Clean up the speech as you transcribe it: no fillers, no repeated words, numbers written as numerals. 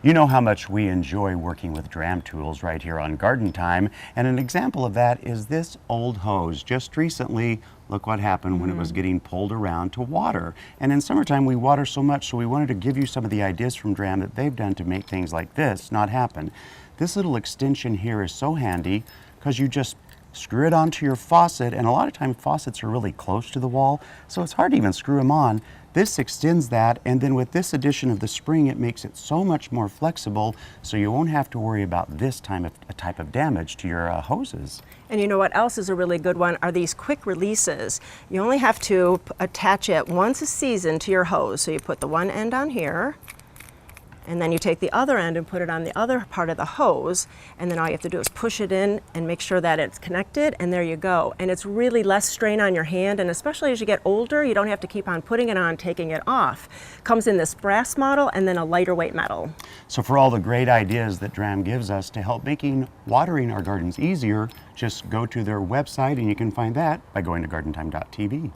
You know how much we enjoy working with Dramm tools right here on Garden Time, and an example of that is this old hose. Just recently, look what happened when it was getting pulled around to water. And in summertime we water so much, so we wanted to give you some of the ideas from Dramm that they've done to make things like this not happen. This little extension here is so handy because you just screw it onto your faucet, and a lot of times faucets are really close to the wall, so it's hard to even screw them on. This extends that, and then with this addition of the spring, it makes it so much more flexible, so you won't have to worry about this type of damage to your hoses. And you know what else is a really good one are these quick releases. You only have to attach it once a season to your hose. So you put the one end on here, and then you take the other end and put it on the other part of the hose, and then all you have to do is push it in and make sure that it's connected, and there you go. And it's really less strain on your hand, and especially as you get older, you don't have to keep on putting it on, taking it off. Comes in this brass model and then a lighter weight metal. So for all the great ideas that Dramm gives us to help making watering our gardens easier, just go to their website, and you can find that by going to gardentime.tv.